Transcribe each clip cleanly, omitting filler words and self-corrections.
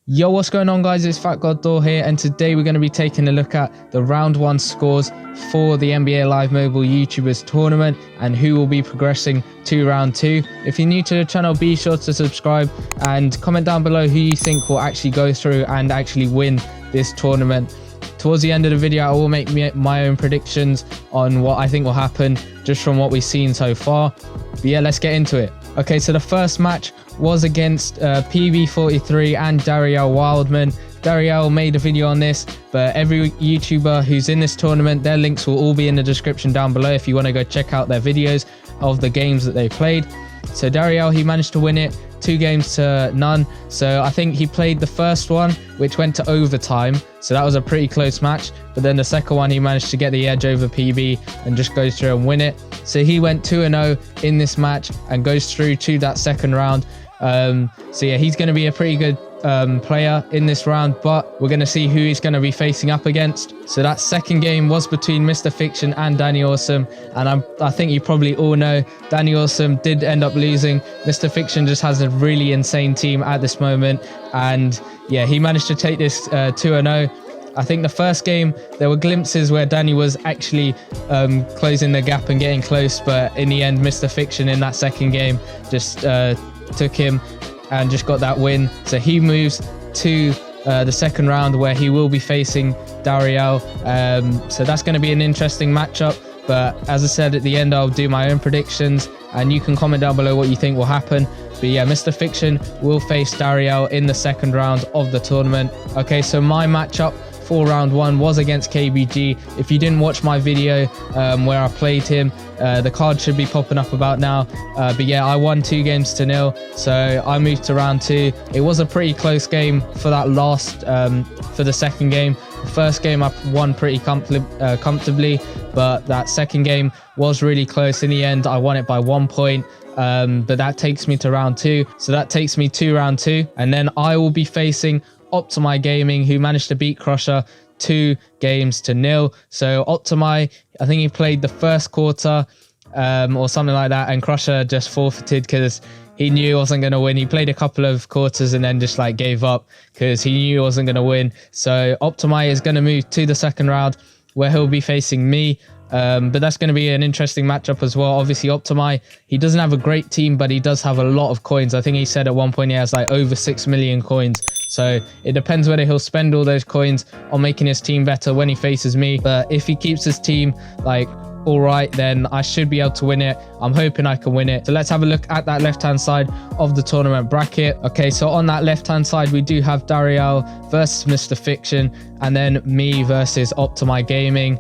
Yo, what's going on, guys? It's Fat God Thor here, and today we're going to be taking a look at the round 1 scores for the NBA Live Mobile YouTubers tournament and who will be progressing to round 2. If you're new to the channel, be sure to subscribe and comment down below who you think will actually go through and actually win this tournament. Towards the end of the video, I will make my own predictions on what I think will happen just from what we've seen so far. But yeah, let's get into it. Okay, so the first match was against PB43 and Daryle Wildman. Daryle made a video on this, but every YouTuber who's in this tournament, their links will all be in the description down below if you want to go check out their videos of the games that they played. So Daryle, he managed to win it 2 games to none. So I think he played the first one, which went to overtime, so that was a pretty close match. But then the second one, he managed to get the edge over PB and just goes through and win it. So he went 2-0 in this match and goes through to that second round. So yeah, he's going to be a pretty good player in this round, but we're going to see who he's going to be facing up against. So that second game was between Mr. Fiction and DannyAwesome, and I think you probably all know DannyAwesome did end up losing. Mr. Fiction just has a really insane team at this moment, and yeah, he managed to take this 2-0. I think the first game, there were glimpses where Danny was actually closing the gap and getting close, but in the end, Mr. Fiction in that second game just took him and just got that win. So he moves to the second round where he will be facing Daryle. So that's going to be an interesting matchup. But as I said, at the end, I'll do my own predictions and you can comment down below what you think will happen. But yeah, Mr. Fiction will face Daryle in the second round of the tournament. Okay, so my matchup for round 1 was against KBG. If you didn't watch my video where I played him, the card should be popping up about now. But yeah, I won 2 games to nil, so I moved to round 2. It was a pretty close game for that last for the second game. The first game I won pretty comfortably, but that second game was really close. In the end, I won it by 1 point. But that takes me to round 2. So that takes me to round 2, and then I will be facing Optimi Gaming, who managed to beat Crusher 2 games to nil. So Optimi, I think he played the first quarter or something like that, and Crusher just forfeited because he knew he wasn't going to win. He played a couple of quarters and then just like gave up because he knew he wasn't going to win. So Optimi is going to move to the second round where he'll be facing me. But that's going to be an interesting matchup as well. Obviously, Optimi, he doesn't have a great team, but he does have a lot of coins. I think he said at one point he has like over 6 million coins. So it depends whether he'll spend all those coins on making his team better when he faces me. But if he keeps his team like all right, then I should be able to win it. I'm hoping I can win it. So let's have a look at that left-hand side of the tournament bracket. Okay, so on that left-hand side, we do have Daryle versus Mr. Fiction, and then me versus Optimi Gaming.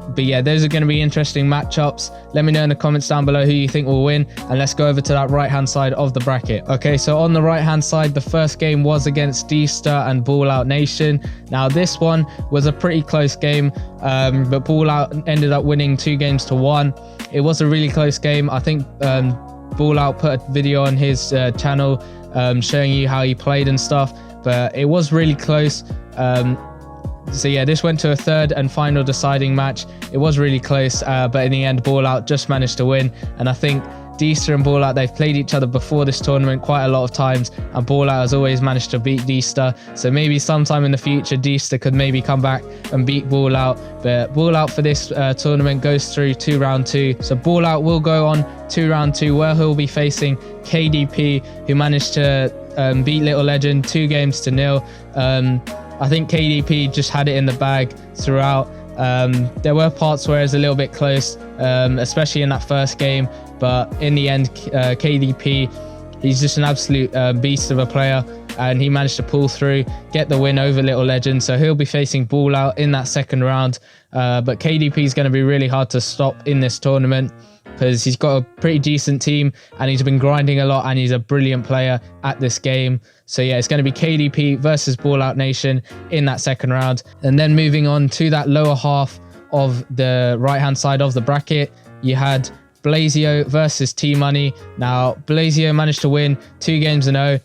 But yeah, those are going to be interesting matchups. Let me know in the comments down below who you think will win, and let's go over to that right hand side of the bracket. Okay, so on the right hand side, the first game was against DStar and BallOut Nation. Now this one was a pretty close game, but BallOut ended up winning 2 games to 1. It was a really close game. I think BallOut put a video on his channel showing you how he played and stuff, but it was really close. So yeah, this went to a third and final deciding match. It was really close, but in the end, BallOut just managed to win. And I think DStar and BallOut, they've played each other before this tournament quite a lot of times, and BallOut has always managed to beat DStar. So maybe sometime in the future, DStar could maybe come back and beat BallOut. But BallOut for this tournament goes through to round 2. So BallOut will go on to round 2, where he'll be facing KDP, who managed to beat Little Legend 2 games to nil. I think KDP just had it in the bag throughout. There were parts where it was a little bit close, especially in that first game. But in the end, KDP, he's just an absolute beast of a player. And he managed to pull through, get the win over Little Legend. So he'll be facing BallOut in that second round. But KDP is going to be really hard to stop in this tournament, because he's got a pretty decent team and he's been grinding a lot and he's a brilliant player at this game. So yeah, it's going to be KDP versus BallOut Nation in that second round. And then moving on to that lower half of the right hand side of the bracket, you had Blazio versus T-Money. Now Blazio managed to win 2 games in 0.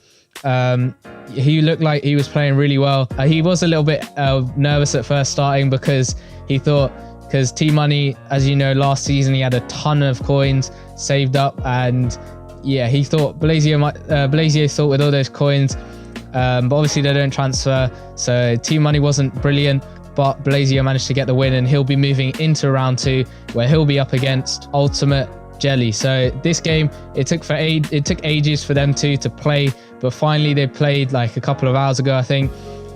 He looked like he was playing really well. He was a little bit nervous at first starting because he thought, because T-Money, as you know, last season he had a ton of coins saved up, and yeah, he thought Blazio thought with all those coins but obviously they don't transfer, so team money wasn't brilliant. But Blazio managed to get the win, and he'll be moving into round 2, where he'll be up against Ultimate Jelly. So this game, it took ages for them two to play, but finally they played like a couple of hours ago, I think.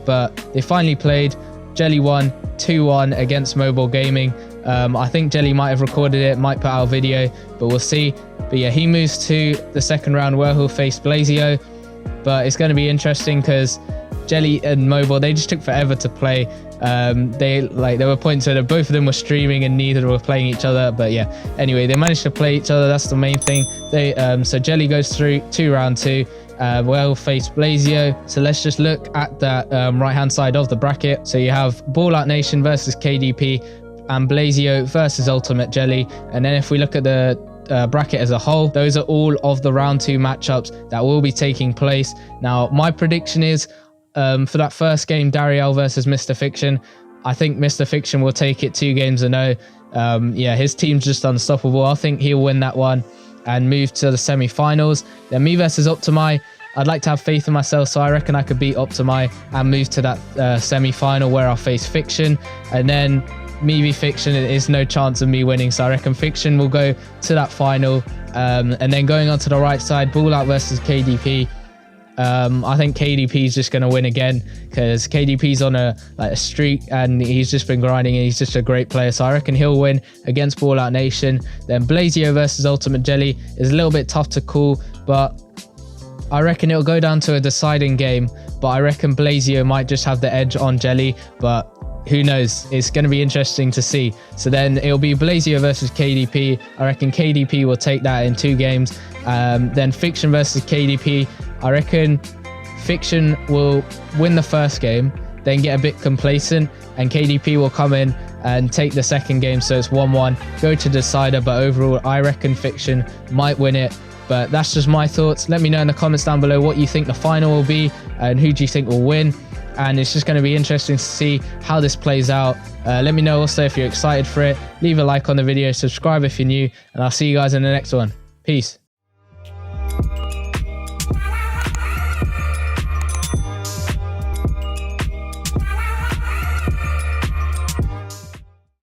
But they finally played. Jelly won 2-1 against Mobile Gaming. I think Jelly might have recorded it, might put out a video, but we'll see. But yeah, he moves to the second round where he'll face Blazio. But it's going to be interesting because Jelly and Mobile, they just took forever to play. There were points where both of them were streaming and neither were playing each other. But yeah, anyway, they managed to play each other. That's the main thing. So Jelly goes through to round 2. Where he'll face Blazio. So let's just look at that right hand side of the bracket. So you have BallOut Nation versus KDP and Blazio versus Ultimate Jelly. And then if we look at the bracket as a whole, those are all of the round 2 matchups that will be taking place. Now my prediction is for that first game, Daryle versus Mr. Fiction, I think Mr. Fiction will take it 2-0. Yeah, his team's just unstoppable. I think he'll win that one and move to the semi-finals. Then me versus Optimi, I'd like to have faith in myself, so I reckon I could beat Optimi and move to that semi-final where I'll face Fiction. And then me v Fiction, it is no chance of me winning, so I reckon Fiction will go to that final. And then going on to the right side, BallOut versus KDP. I think KDP is just going to win again because KDP's on a streak and he's just been grinding and he's just a great player, so I reckon he'll win against BallOut Nation. Then Blazio versus Ultimate Jelly is a little bit tough to call, but I reckon it'll go down to a deciding game. But I reckon Blazio might just have the edge on Jelly, but who knows? It's going to be interesting to see. So then it'll be Blazio versus KDP. I reckon KDP will take that in 2 games. Then Fiction versus KDP. I reckon Fiction will win the first game, then get a bit complacent, and KDP will come in and take the second game. So it's 1-1, go to decider. But overall, I reckon Fiction might win it. But that's just my thoughts. Let me know in the comments down below what you think the final will be and who do you think will win. And it's just going to be interesting to see how this plays out. Let me know also if you're excited for it. Leave a like on the video, subscribe if you're new, and I'll see you guys in the next one. Peace.